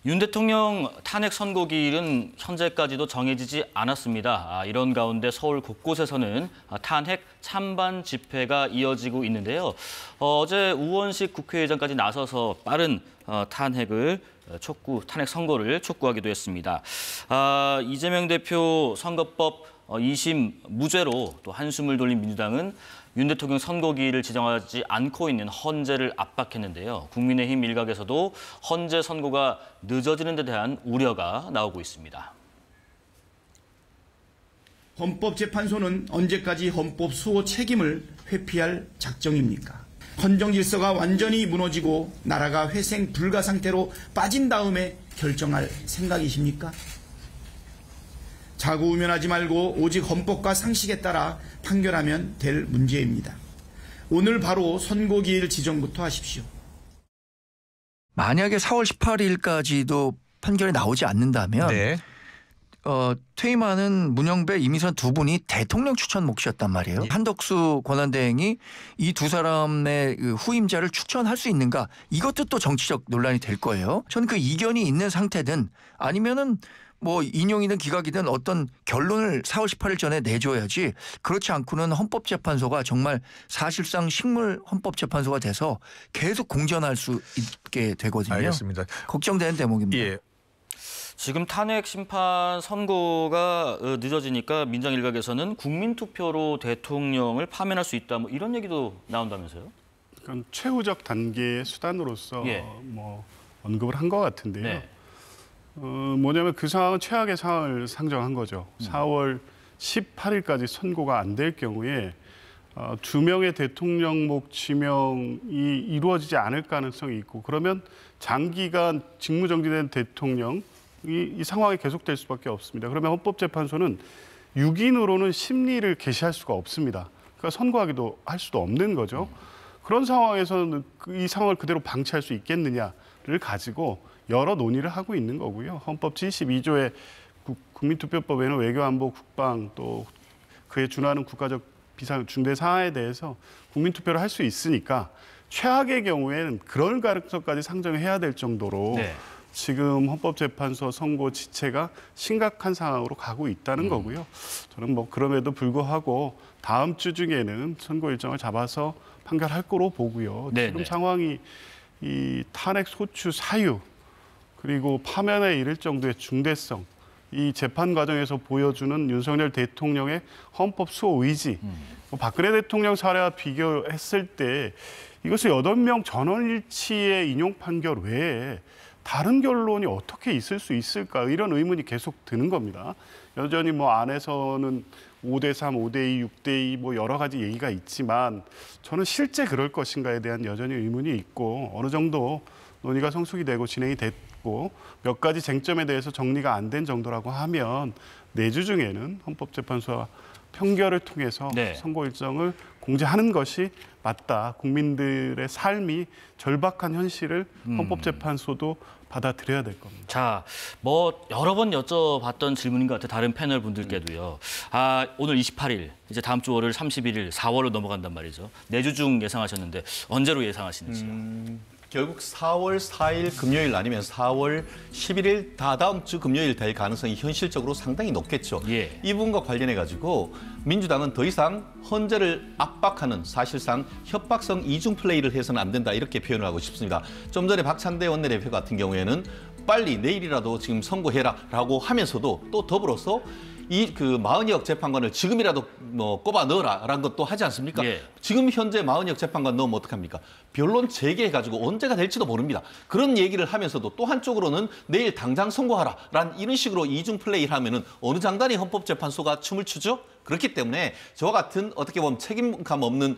윤 대통령 탄핵 선고기일은 현재까지도 정해지지 않았습니다. 이런 가운데 서울 곳곳에서는 탄핵 찬반 집회가 이어지고 있는데요. 어제 우원식 국회의장까지 나서서 빠른 탄핵 선고를 촉구하기도 했습니다. 이재명 대표 선거법 2심 무죄로 또 한숨을 돌린 민주당은 윤 대통령 선고기일을 지정하지 않고 있는 헌재를 압박했는데요. 국민의힘 일각에서도 헌재 선고가 늦어지는 데 대한 우려가 나오고 있습니다. 헌법재판소는 언제까지 헌법 수호 책임을 회피할 작정입니까? 헌정 질서가 완전히 무너지고 나라가 회생 불가 상태로 빠진 다음에 결정할 생각이십니까? 자고우면하지 말고 오직 헌법과 상식에 따라 판결하면 될 문제입니다. 오늘 바로 선고기일 지정부터 하십시오. 만약에 4월 18일까지도 판결이 나오지 않는다면 네. 퇴임하는 문영배, 이미선 두 분이 대통령 추천 몫이었단 말이에요. 한덕수 권한대행이 이 두 사람의 후임자를 추천할 수 있는가, 이것도 또 정치적 논란이 될 거예요. 저는 그 이견이 있는 상태든 아니면은 뭐 인용이든 기각이든 어떤 결론을 4월 18일 전에 내줘야지, 그렇지 않고는 헌법재판소가 정말 사실상 식물 헌법재판소가 돼서 계속 공전할 수 있게 되거든요. 알겠습니다. 걱정되는 대목입니다. 예. 지금 탄핵 심판 선고가 늦어지니까 민정 일각에서는 국민투표로 대통령을 파면할 수 있다, 뭐 이런 얘기도 나온다면서요? 그건 최후적 단계의 수단으로서 뭐 언급을 한 것 같은데요. 네. 뭐냐면 그 상황은 최악의 상황을 상정한 거죠. 4월 18일까지 선고가 안 될 경우에 2명의 대통령목 지명이 이루어지지 않을 가능성이 있고, 그러면 장기간 직무정지된 대통령이 이 상황이 계속될 수밖에 없습니다. 그러면 헌법재판소는 6인으로는 심리를 개시할 수가 없습니다. 그러니까 선고하기도 할 수도 없는 거죠. 그런 상황에서는 이 상황을 그대로 방치할 수 있겠느냐를 가지고 여러 논의를 하고 있는 거고요. 헌법 72조의 국민투표법에는 외교안보 국방 또 그에 준하는 국가적 비상 중대 사안에 대해서 국민투표를 할 수 있으니까 최악의 경우에는 그럴 가능성까지 상정해야 될 정도로 지금 헌법재판소 선고 지체가 심각한 상황으로 가고 있다는 거고요. 저는 뭐 그럼에도 불구하고 다음 주 중에는 선고 일정을 잡아서 판결할 거로 보고요. 지금 상황이 이 탄핵 소추 사유 그리고 파면에 이를 정도의 중대성, 이 재판 과정에서 보여주는 윤석열 대통령의 헌법 수호 의지, 박근혜 대통령 사례와 비교했을 때 이것을 8명 전원일치의 인용 판결 외에 다른 결론이 어떻게 있을 수 있을까, 이런 의문이 계속 드는 겁니다. 여전히 뭐 안에서는 5대3, 5대2, 6대2 뭐 여러 가지 얘기가 있지만 저는 실제 그럴 것인가에 대한 여전히 의문이 있고, 어느 정도 논의가 성숙이 되고 진행이 됐고 몇 가지 쟁점에 대해서 정리가 안 된 정도라고 하면 내주 중에는 헌법재판소와 평결을 통해서 선고 일정을 공지하는 것이 맞다. 국민들의 삶이 절박한 현실을 헌법재판소도 받아들여야 될 겁니다. 자, 뭐 여러 번 여쭤봤던 질문인 것 같아요. 다른 패널 분들께도요. 오늘 28일, 이제 다음 주 월요일 31일, 4월로 넘어간단 말이죠. 내주 중 예상하셨는데 언제로 예상하시는지요? 결국 4월 4일 금요일 아니면 4월 11일 다다음 주 금요일 될 가능성이 현실적으로 상당히 높겠죠. 이 부분과 관련해가지고 민주당은 더 이상 헌재를 압박하는, 사실상 협박성 이중 플레이를 해서는 안 된다, 이렇게 표현을 하고 싶습니다. 좀 전에 박찬대 원내대표 같은 경우에는 빨리 내일이라도 지금 선고해라라고 하면서도 또 더불어서 이 40여 재판관을 지금이라도 뭐 꼽아 넣어라라는 것도 하지 않습니까? 지금 현재 40여 재판관 넣으면 어떡합니까? 변론 재개해가지고 언제가 될지도 모릅니다. 그런 얘기를 하면서도 또 한쪽으로는 내일 당장 선고하라라는 이런 식으로 이중 플레이를 하면은 어느 장단이 헌법재판소가 춤을 추죠? 그렇기 때문에 저와 같은 어떻게 보면 책임감 없는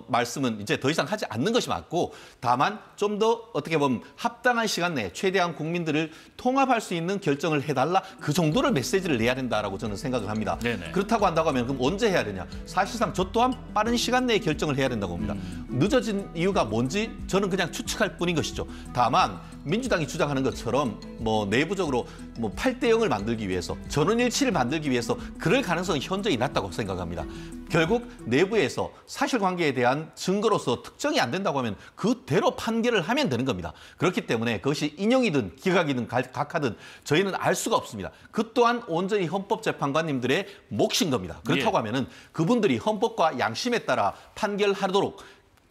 말씀은 이제 더 이상 하지 않는 것이 맞고, 다만 좀 더 어떻게 보면 합당한 시간 내에 최대한 국민들을 통합할 수 있는 결정을 해달라, 그 정도를 메시지를 내야 된다라고 저는 생각을 합니다. 그렇다고 한다고 하면 그럼 언제 해야 되냐? 사실상 저 또한 빠른 시간 내에 결정을 해야 된다고 봅니다. 늦어진 이유가 뭔지 저는 그냥 추측할 뿐인 것이죠. 다만 민주당이 주장하는 것처럼 뭐 내부적으로 뭐 8대 0을 만들기 위해서, 전원일치를 만들기 위해서 그럴 가능성은 현저히 낮다고 생각합니다. 결국 내부에서 사실관계에 대한 증거로서 특정이 안 된다고 하면 그대로 판결을 하면 되는 겁니다. 그렇기 때문에 그것이 인용이든 기각이든 각하든 저희는 알 수가 없습니다. 그 또한 온전히 헌법재판관님들의 몫인 겁니다. 그렇다고 하면은 그분들이 헌법과 양심에 따라 판결하도록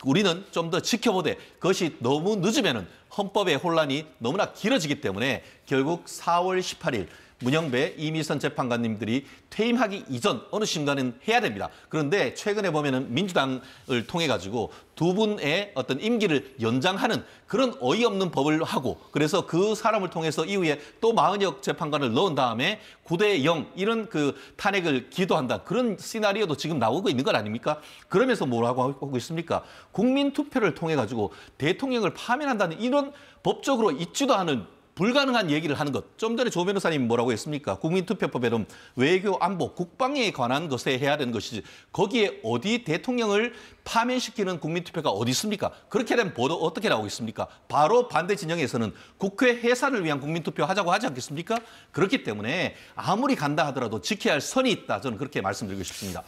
우리는 좀 더 지켜보되 그것이 너무 늦으면은 헌법의 혼란이 너무나 길어지기 때문에 결국 4월 18일 문영배, 이미선 재판관님들이 퇴임하기 이전 어느 순간은 해야 됩니다. 그런데 최근에 보면은 민주당을 통해 가지고 두 분의 어떤 임기를 연장하는 그런 어이없는 법을 하고 그래서 그 사람을 통해서 이후에 또 40여 재판관을 넣은 다음에 9대0 이런 그 탄핵을 기도한다. 그런 시나리오도 지금 나오고 있는 것 아닙니까? 그러면서 뭐라고 하고 있습니까? 국민 투표를 통해 가지고 대통령을 파면한다는 이런 법적으로 있지도 않은 불가능한 얘기를 하는 것. 좀 전에 조 변호사님이 뭐라고 했습니까? 국민투표법에는 외교, 안보, 국방에 관한 것에 해야 되는 것이지 거기에 어디 대통령을 파면시키는 국민투표가 어디 있습니까? 그렇게 되면 보도 어떻게 나오겠습니까? 바로 반대 진영에서는 국회 해산을 위한 국민투표 하자고 하지 않겠습니까? 그렇기 때문에 아무리 간다 하더라도 지켜야 할 선이 있다. 저는 그렇게 말씀드리고 싶습니다.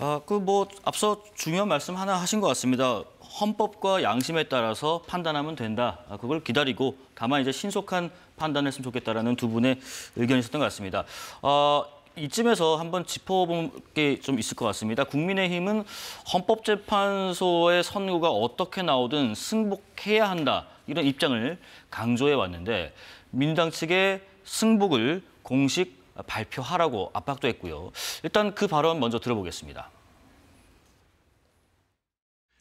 앞서 중요한 말씀 하나 하신 것 같습니다. 헌법과 양심에 따라서 판단하면 된다. 그걸 기다리고 다만 이제 신속한 판단을 했으면 좋겠다라는 두 분의 의견이 있었던 것 같습니다. 이쯤에서 한번 짚어볼 게 좀 있을 것 같습니다. 국민의힘은 헌법재판소의 선고가 어떻게 나오든 승복해야 한다. 이런 입장을 강조해 왔는데 민주당 측의 승복을 공식 발표하라고 압박도 했고요. 일단 그 발언 먼저 들어보겠습니다.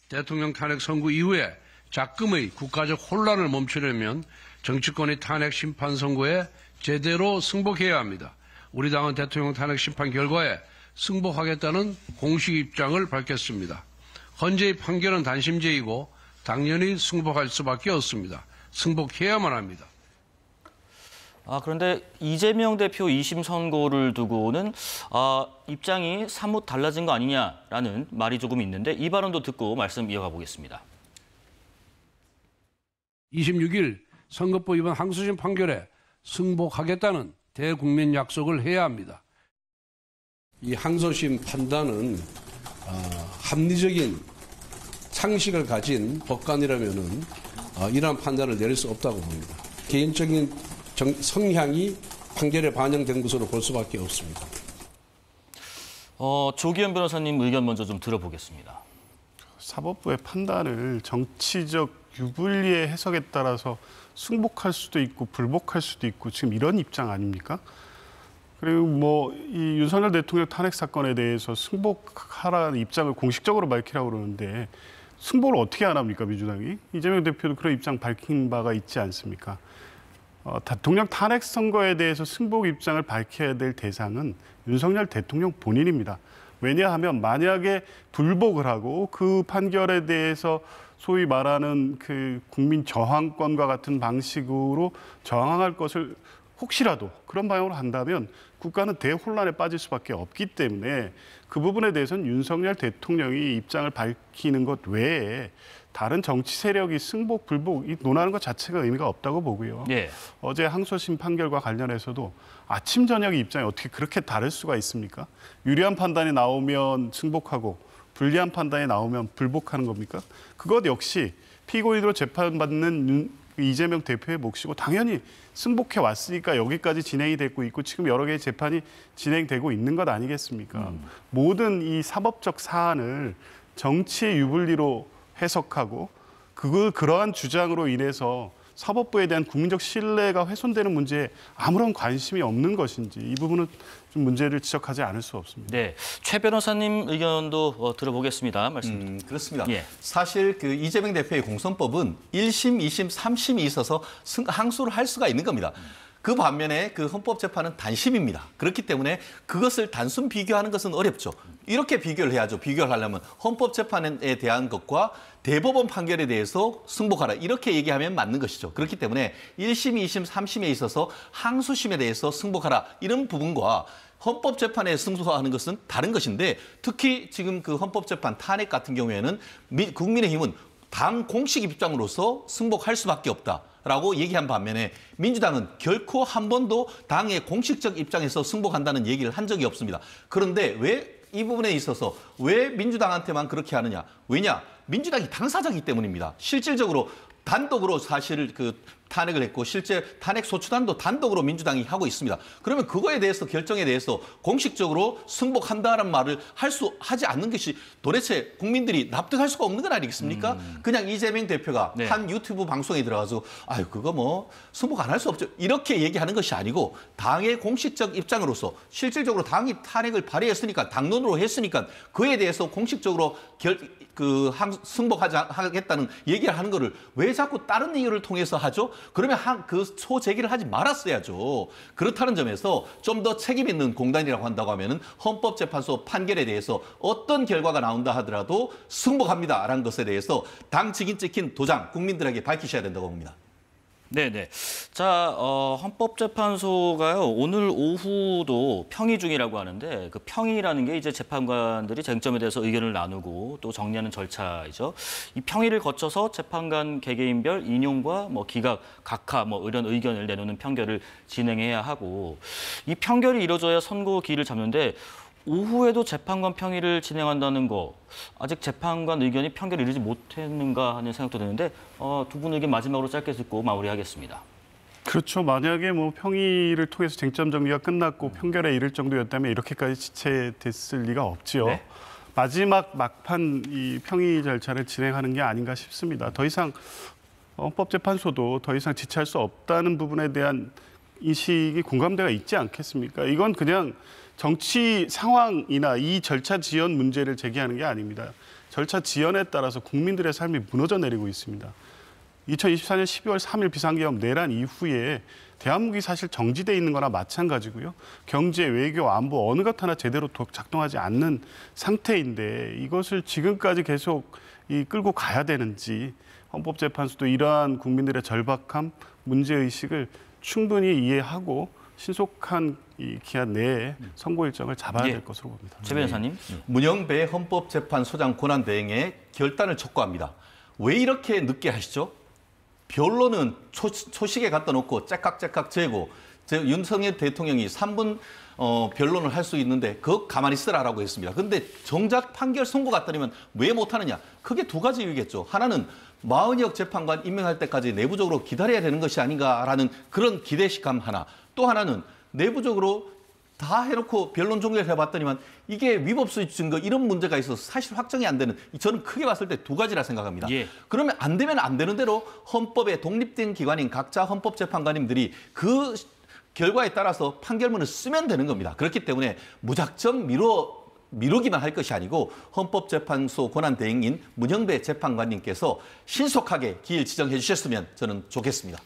대통령 탄핵 선고 이후에 작금의 국가적 혼란을 멈추려면 정치권의 탄핵 심판 선고에 제대로 승복해야 합니다. 우리 당은 대통령 탄핵 심판 결과에 승복하겠다는 공식 입장을 밝혔습니다. 헌재의 판결은 단심제이고 당연히 승복할 수밖에 없습니다. 승복해야만 합니다. 그런데 이재명 대표 2심 선고를 두고는 입장이 사뭇 달라진 거 아니냐라는 말이 조금 있는데 이 발언도 듣고 말씀 이어가 보겠습니다. 26일 선거법 위반 항소심 판결에 승복하겠다는 대국민 약속을 해야 합니다. 이 항소심 판단은 합리적인 상식을 가진 법관이라면은 이러한 판단을 내릴 수 없다고 봅니다. 개인적인 성향이 판결에 반영된 것으로 볼 수밖에 없습니다. 조기현 변호사님 의견 먼저 좀 들어보겠습니다. 사법부의 판단을 정치적 유불리의 해석에 따라서 승복할 수도 있고 불복할 수도 있고 지금 이런 입장 아닙니까? 그리고 이 윤석열 대통령 탄핵 사건에 대해서 승복하라는 입장을 공식적으로 밝히라고 그러는데 승복을 어떻게 안 합니까, 민주당이? 이재명 대표도 그런 입장 밝힌 바가 있지 않습니까? 대통령 탄핵 선거에 대해서 승복 입장을 밝혀야 될 대상은 윤석열 대통령 본인입니다. 왜냐하면 만약에 불복을 하고 그 판결에 대해서 소위 말하는 그 국민 저항권과 같은 방식으로 저항할 것을 혹시라도 그런 방향으로 한다면 국가는 대혼란에 빠질 수밖에 없기 때문에 그 부분에 대해서는 윤석열 대통령이 입장을 밝히는 것 외에 다른 정치 세력이 승복, 불복 논하는 것 자체가 의미가 없다고 보고요. 예. 어제 항소심 판결과 관련해서도 아침, 저녁 입장이 어떻게 그렇게 다를 수가 있습니까? 유리한 판단이 나오면 승복하고 불리한 판단이 나오면 불복하는 겁니까? 그것 역시 피고인으로 재판받는 이재명 대표의 몫이고 당연히 승복해 왔으니까 여기까지 진행이 되고 있고 지금 여러 개의 재판이 진행되고 있는 것 아니겠습니까? 모든 이 사법적 사안을 정치의 유불리로 해석하고 그러한 주장으로 인해서 사법부에 대한 국민적 신뢰가 훼손되는 문제에 아무런 관심이 없는 것인지 이 부분은 좀 문제를 지적하지 않을 수 없습니다. 네, 최 변호사님 의견도 들어보겠습니다. 말씀. 그렇습니다. 예. 사실 그 이재명 대표의 공선법은 1심, 2심, 3심이 있어서 항소를 할 수가 있는 겁니다. 그 반면에 그 헌법재판은 단심입니다. 그렇기 때문에 그것을 단순 비교하는 것은 어렵죠. 이렇게 비교를 해야죠. 비교를 하려면 헌법재판에 대한 것과 대법원 판결에 대해서 승복하라. 이렇게 얘기하면 맞는 것이죠. 그렇기 때문에 1심, 2심, 3심에 있어서 항소심에 대해서 승복하라. 이런 부분과 헌법재판에 승소하는 것은 다른 것인데 특히 지금 그 헌법재판 탄핵 같은 경우에는 국민의힘은 당 공식 입장으로서 승복할 수밖에 없다라고 얘기한 반면에 민주당은 결코 한 번도 당의 공식적 입장에서 승복한다는 얘기를 한 적이 없습니다. 그런데 왜 이 부분에 있어서 왜 민주당한테만 그렇게 하느냐? 왜냐? 민주당이 당사자이기 때문입니다. 실질적으로 단독으로 사실 탄핵을 했고 실제 탄핵 소추단도 단독으로 민주당이 하고 있습니다. 그러면 그거에 대해서 결정에 대해서 공식적으로 승복한다는 말을 하지 않는 것이 도대체 국민들이 납득할 수가 없는 건 아니겠습니까? 그냥 이재명 대표가 네. 한 유튜브 방송에 들어가서 아유 그거 뭐 승복 안 할 수 없죠. 이렇게 얘기하는 것이 아니고 당의 공식적 입장으로서 실질적으로 당이 탄핵을 발의했으니까 당론으로 했으니까 그에 대해서 공식적으로 승복하겠다는 얘기를 하는 거를 왜 자꾸 다른 이유를 통해서 하죠? 그러면 그 소제기를 하지 말았어야죠. 그렇다는 점에서 좀 더 책임 있는 공단이라고 한다고 하면은 헌법재판소 판결에 대해서 어떤 결과가 나온다 하더라도 승복합니다라는 것에 대해서 당 직인 찍힌 도장 국민들에게 밝히셔야 된다고 봅니다. 네네. 자, 헌법재판소가요, 오늘 오후도 평의 중이라고 하는데, 그 평의라는 게 이제 재판관들이 쟁점에 대해서 의견을 나누고 또 정리하는 절차이죠. 이 평의를 거쳐서 재판관 개개인별 인용과 뭐 기각, 각하 뭐 이런 의견을 내놓는 판결을 진행해야 하고, 이 판결이 이루어져야 선고기일을 잡는데, 오후에도 재판관 평의를 진행한다는 거, 아직 재판관 의견이 판결을 이루지 못했는가 하는 생각도 드는데 두 분 의견 마지막으로 짧게 듣고 마무리하겠습니다. 그렇죠. 만약에 뭐 평의를 통해서 쟁점 정리가 끝났고 판결에 이를 정도였다면 이렇게까지 지체됐을 리가 없지요. 네. 마지막 막판 이 평의 절차를 진행하는 게 아닌가 싶습니다. 더 이상 헌법재판소도 더 이상 지체할 수 없다는 부분에 대한 인식이 공감대가 있지 않겠습니까? 이건 그냥 정치 상황이나 이 절차 지연 문제를 제기하는 게 아닙니다. 절차 지연에 따라서 국민들의 삶이 무너져 내리고 있습니다. 2024년 12월 3일 비상계엄 내란 이후에 대한민국이 사실 정지돼 있는 거나 마찬가지고요. 경제, 외교, 안보 어느 것 하나 제대로 작동하지 않는 상태인데 이것을 지금까지 계속 끌고 가야 되는지 헌법재판소도 이러한 국민들의 절박함, 문제의식을 충분히 이해하고 신속한 이 기한 내에 선고 일정을 잡아야 될 것으로 봅니다. 최 변호사님. 문영배 헌법재판소장 권한대행의 결단을 촉구합니다. 왜 이렇게 늦게 하시죠? 변론은 초식에 갖다 놓고 째깍째깍 재고 윤석열 대통령이 3분 변론을 할 수 있는데 그거 가만히 있으라라고 했습니다. 근데 정작 판결 선고 갔다면 왜 못하느냐? 크게 두 가지 이유겠죠. 하나는 마은혁 재판관 임명할 때까지 내부적으로 기다려야 되는 것이 아닌가라는 그런 기대식감 하나. 또 하나는 내부적으로 다 해놓고 변론 종결을 해봤더니만 이게 위법수의 증거 이런 문제가 있어서 사실 확정이 안 되는 저는 크게 봤을 때 두 가지라 생각합니다. 예. 그러면 안 되면 안 되는 대로 헌법에 독립된 기관인 각자 헌법재판관님들이 그 결과에 따라서 판결문을 쓰면 되는 겁니다. 그렇기 때문에 무작정 미루기만 할 것이 아니고 헌법재판소 권한대행인 문영배 재판관님께서 신속하게 기일 지정해 주셨으면 저는 좋겠습니다.